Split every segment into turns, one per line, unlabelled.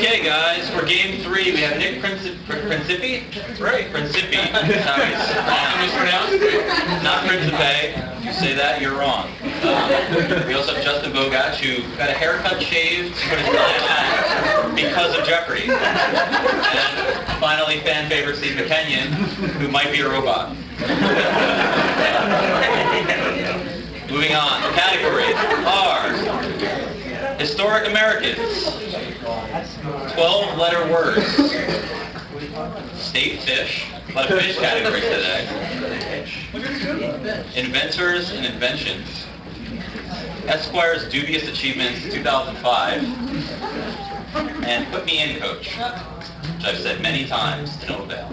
Okay, guys, for game 3, we have Nick Principe. Right, Principe. That's how he's pronounced. Not Principe. If you say that, you're wrong. We also have Justin Bogatch, who got a haircut, shaved, put his tie on because of Jeopardy. And finally, fan favorite Steve Mekenian, who might be a robot. Moving on, the categories are Historic Americans, 12-letter words, State Fish, a lot of fish categories today, Inventors and Inventions, Esquire's Dubious Achievements 2005, and Put Me In, Coach, which I've said many times to no avail.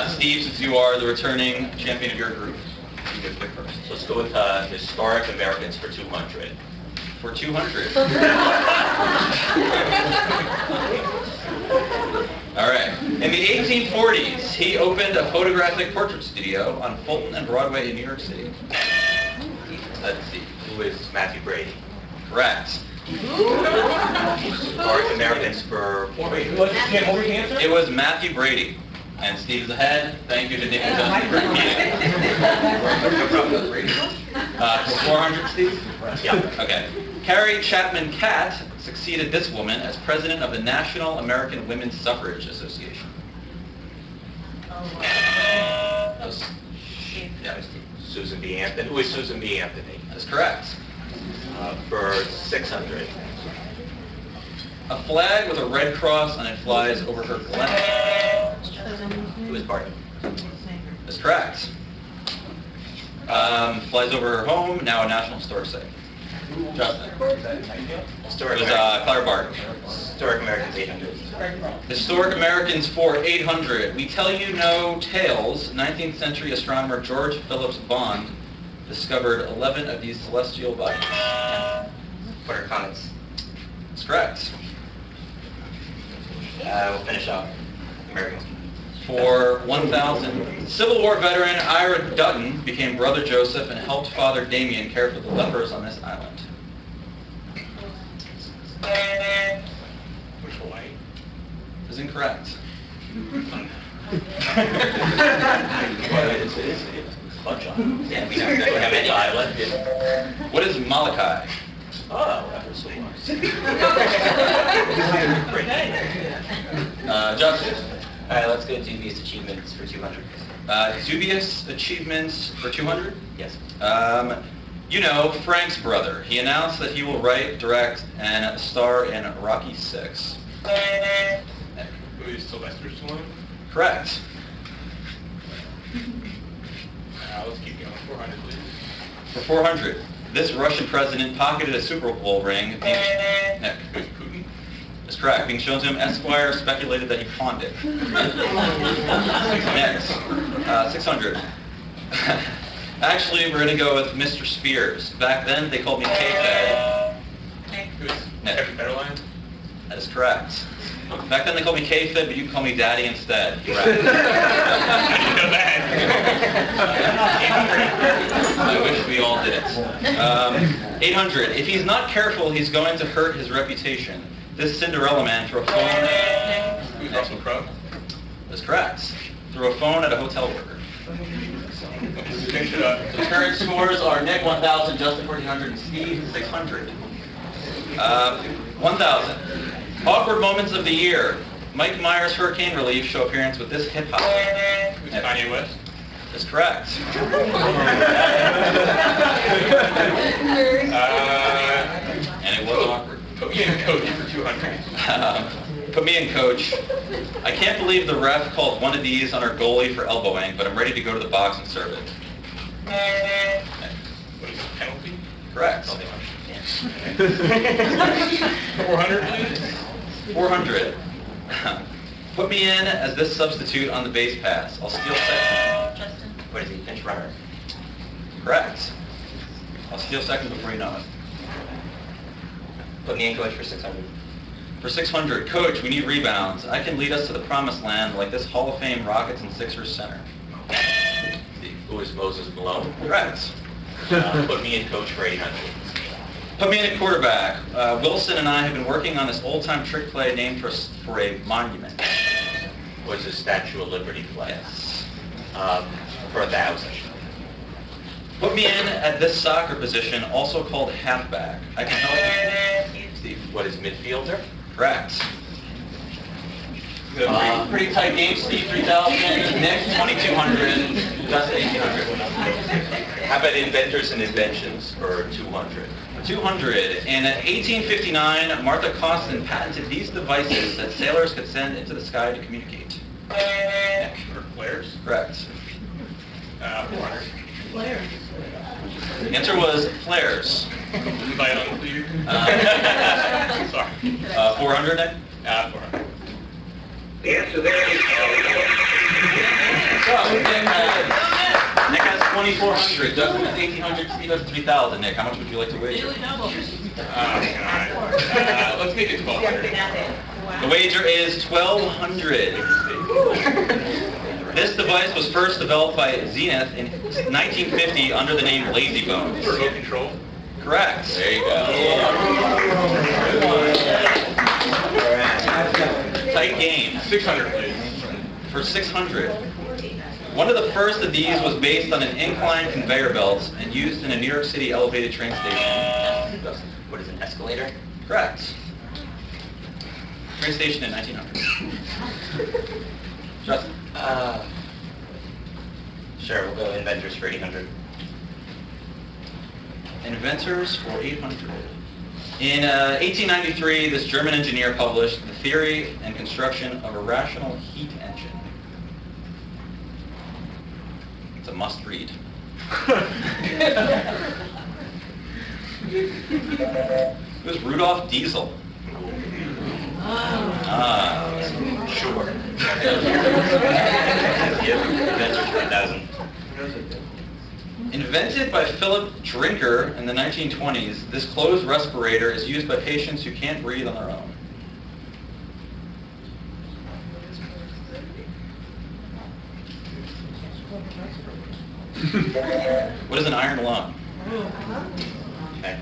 Steve, since you are the returning champion of your group, you get to pick first.
So let's go with Historic Americans for 200.
For 200. All right. In the 1840s, he opened a photographic portrait studio on Fulton and Broadway in New York City. Let's see.
Who is Matthew Brady?
Correct.
Historic Americans for 400.
It was Matthew Brady. And Steve's ahead. Thank you to Nick and Justin for competing. For 400, Steve?
Yeah.
Okay. Carrie Chapman Catt succeeded this woman as president of the National American Women's Suffrage Association.
Susan B. Anthony. Who is Susan B. Anthony?
That is correct.
For 600.
A flag with a red cross on it flies over her glen.
Who is Barton?
That's correct. Flies over her home, now a National Historic Site. Justin.
Historic
It was Clara Barton.
Historic Americans 800.
Historic Americans for 800. We tell you no tales. 19th century astronomer George Phillips Bond discovered 11 of these celestial bodies.
What are comets?
That's correct.
We'll finish off Americans.
For 1,000, Civil War veteran Ira Dutton became Brother Joseph and helped Father Damien care for the lepers on this island.
Which Hawaii?
Is incorrect.
It's bunch on. Yeah, we don't have any island.
What is Molokai?
Oh, that was so
Justin.
All right, let's go to Dubious Achievements for 200.
Dubious Achievements for 200?
Yes.
You know, Frank's brother. He announced that he will write, direct, and star in Rocky VI.
Who is Sylvester Stallone?
Correct.
Let's keep going. 400, please.
For 400, this Russian president pocketed a Super Bowl ring. Nick.
Who's Putin?
That's correct. Being shown to him, Esquire speculated that he pawned it. Next, 600. Actually, we're going to go with Mr. Spears. Back then, they called me K-Fed.
Who's
Nick.
Every Federline?
That is correct. Back then, they called me K-Fed, but you can call me Daddy instead. Correct.
I didn't know that.
I wish we all did it. 800. If he's not careful, he's going to hurt his reputation. This Cinderella man threw a phone.
Who's Russell Crowe?
That's correct. Threw a phone at a hotel worker.
Finish it up.
The current scores are Nick 1,000, Justin 1,400, and Steve 600. 1,000. Awkward moments of the year. Mike Myers Hurricane Relief show appearance with this hip hop.
Who's Kanye West?
That's correct. And it was awkward.
Put me in coach for 200.
Put me in, coach. I can't believe the ref called one of these on our goalie for elbowing, but I'm ready to go to the box and serve it.
What is the penalty?
Correct.
400, please.
400. Put me in as this substitute on the base pass. I'll steal second.
Justin.
What is he? Pinch runner.
Correct. I'll steal second before you know it.
Put me in coach for 600.
For 600, coach, we need rebounds. I can lead us to the promised land like this Hall of Fame Rockets and Sixers center.
Who is Moses Malone?
Correct.
Put me in coach for 800.
Put me in at quarterback. Wilson and I have been working on this old-time trick play named for a monument.
Was a Statue of Liberty flag.
Yes.
For 1,000.
Put me in at this soccer position, also called halfback. I can help you. Steve.
What is midfielder?
Correct.
Pretty tight game, Steve, 3,000.
Nick, 2,200. Justin, 1,800.
How about inventors and inventions for 200?
200. In 1859, Martha Costin patented these devices that sailors could send into the sky to communicate. Nick.
For flares.
Correct.
400.
The answer was flares.
Light on clear. Sorry.
400, Nick?
400.
The answer there is
So, Nick has 2,400. Justin has 1,800. Steve has 3,000. Nick, how much would you like to wager?
Let's make it 1,200.
The wager is 1,200. This device was first developed by Zenith in 1950 under the name Lazy Bones.
For remote control.
Correct.
There you go.
Tight game.
600, please.
For 600. One of the first of these was based on an inclined conveyor belt and used in a New York City elevated train station. Justin.
What is an escalator?
Correct. Train station in 1900. Justin.
Sure, we'll go inventors for 800.
Inventors for 800. In 1893, this German engineer published The Theory and Construction of a Rational Heat Engine. It's a must-read. It was Rudolf Diesel.
Sure. Inventors for 1,000.
Invented by Philip Drinker in the 1920s, this closed respirator is used by patients who can't breathe on their own. What is an iron lung?
Okay.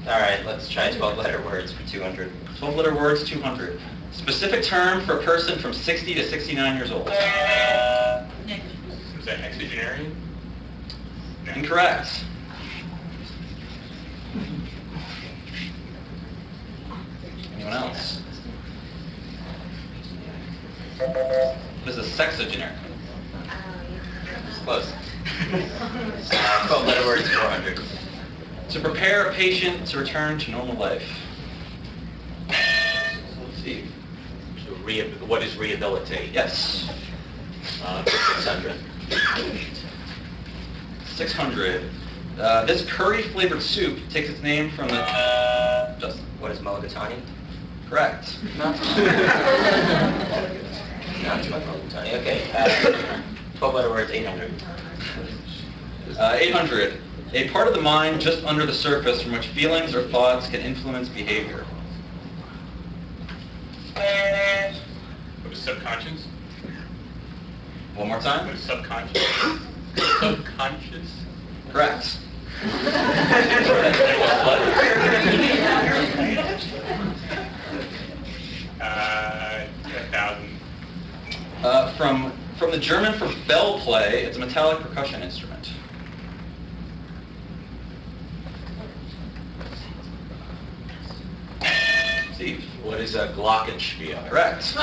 All right, let's try 12-letter words for 200.
12-letter words, 200. Specific term for a person from 60 to 69 years old.
Is that exogenarian? No.
Incorrect. Anyone else? What is a sexagenarian?
Close. 12-letter words, 400.
To prepare a patient to return to normal life. Let's see.
What is rehabilitate?
Yes.
For 600.
600. This curry-flavored soup takes its name from the... Justin.
What is mulligatawny?
Correct.
Not too much mulligatawny. Okay. 12-letter words, 800.
800. A part of the mind just under the surface from which feelings or thoughts can influence behavior.
What is subconscious?
One more time.
What is subconscious? Subconscious?
Correct.
Uh, 1,000.
From the German for bell play, it's a metallic percussion instrument. Steve.
What is a glockenspiel?
Correct.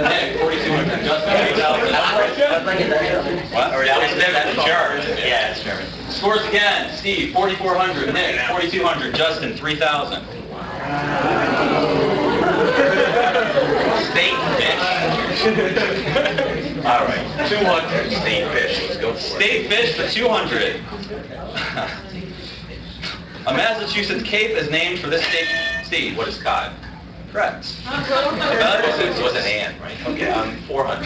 Nick, 4,200. Justin, 8,000. What?
That's German. Yeah, it's German.
Scores again. Steve, 4,400. Nick, 4,200. Justin, 3,000.
State fish. All right, 200. State fish. Let's go for it.
State fish for 200. A Massachusetts cape is named for this state. Steve.
What is cod?
Correct.
It was an and, right? Okay, 400.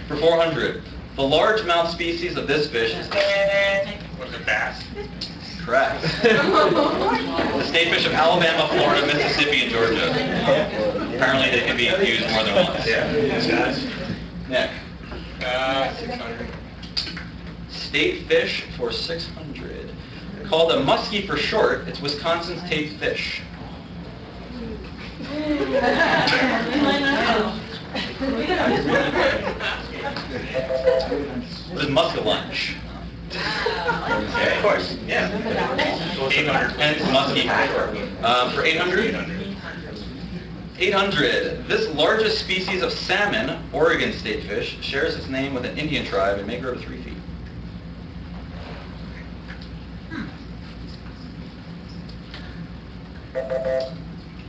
For 400. The largemouth species of this fish is
What is a bass?
correct. The state fish of Alabama, Florida, Mississippi, and Georgia. Apparently they can be used more than once. Nick.
600.
State fish for 600. Called a muskie for short, it's Wisconsin's Tate fish. What is muskellunch?
Okay, of course, yeah.
800.
Hence muskie for 800? 800. This largest species of salmon, Oregon state fish, shares its name with an Indian tribe and may grow to 3 feet.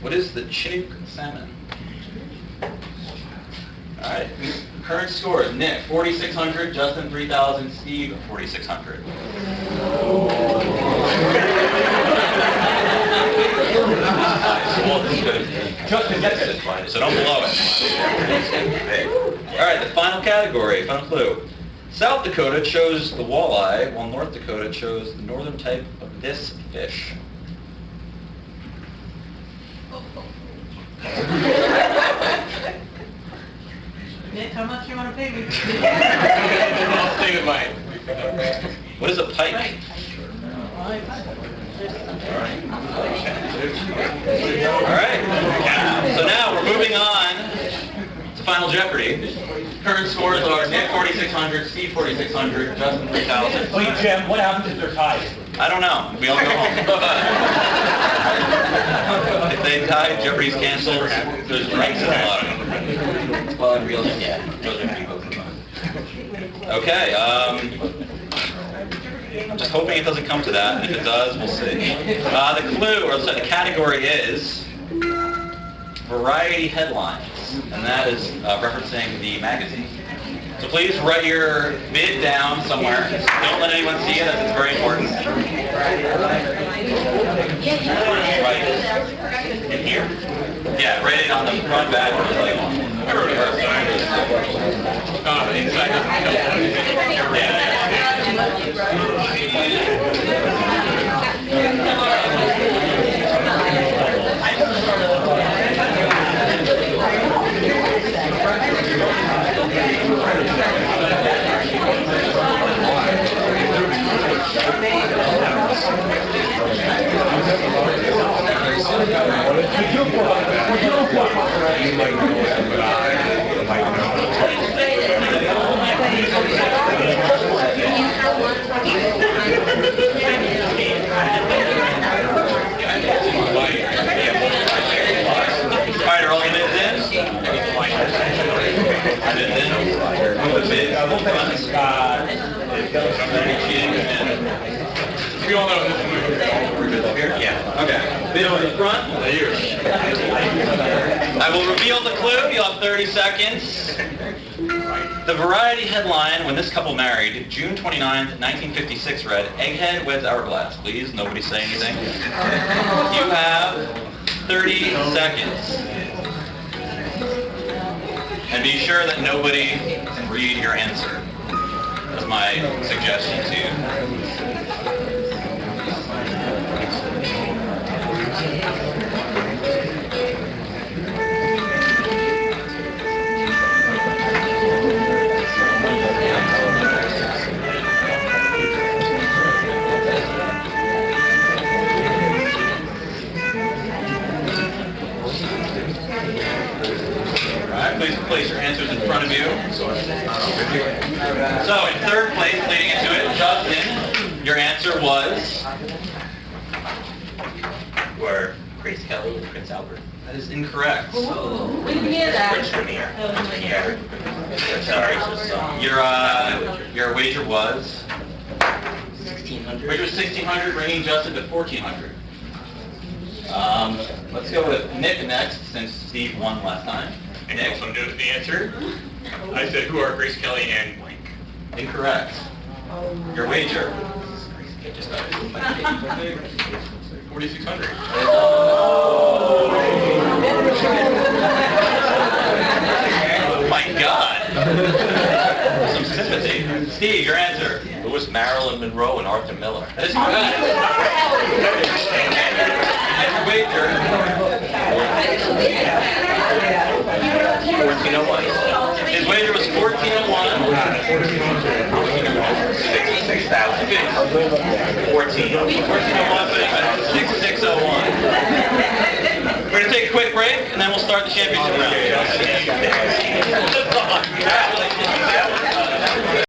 What is the Chinook salmon? All right. Current scores: Nick 4,600, Justin 3,000, Steve 4,600.
Justin gets it.
So don't blow it. All right. The final category, final clue. South Dakota chose the walleye, while North Dakota chose the northern type of this fish.
Nick, how much you want to pay me?
I'll stay with mine.
What is a pike? All right. So now we're moving on to Final Jeopardy. Current scores are Nick 4,600, Steve 4,600, Justin 3,000.
Wait, Jim, what happens if they're tied?
I don't know. We all go home. If they tie, Jeopardy's canceled. There's drinks in a lot of them.
Well, in real, yeah, those are pretty both fun.
Okay. I'm just hoping it doesn't come to that. And if it does, we'll see. The clue, or sorry, the category is variety headlines, and that is referencing the magazine. So please write your bid down somewhere. Don't let anyone see it, as it's very important. Right in here? Yeah, write it on the front back. Alright, are all the bids in? Bids in? Move the bids.
We all know this
We're good up here?
Yeah.
Okay. Bid over the front? I will reveal the clue. You'll have 30 seconds. The Variety headline, when this couple married, June 29th, 1956, read, "Egghead weds hourglass." Please, nobody say anything. You have 30 seconds. And be sure that nobody can read your answer. That's my suggestion to you. Please place your answers in front of you. So in third place, leading into it, Justin, your answer was?
Were Grace Kelly and Prince Albert.
That is incorrect.
We didn't hear that.
Prince Premier.
Oh,
Sorry.
Your wager was?
1600.
Wager was 1,600, bringing Justin to 1,400. Let's go with Nick next, since Steve won last time.
And you also know the answer. I said, who are Grace Kelly and blank?
Incorrect. Your wager?
4,600.
Oh my God! Some sympathy. Steve, your answer?
It was Marilyn Monroe and Arthur Miller.
That is correct. And your wager? 1401. His wager was 1401.
66,000.
1401, but 6601. We're going to take a quick break, and then we'll start the championship round.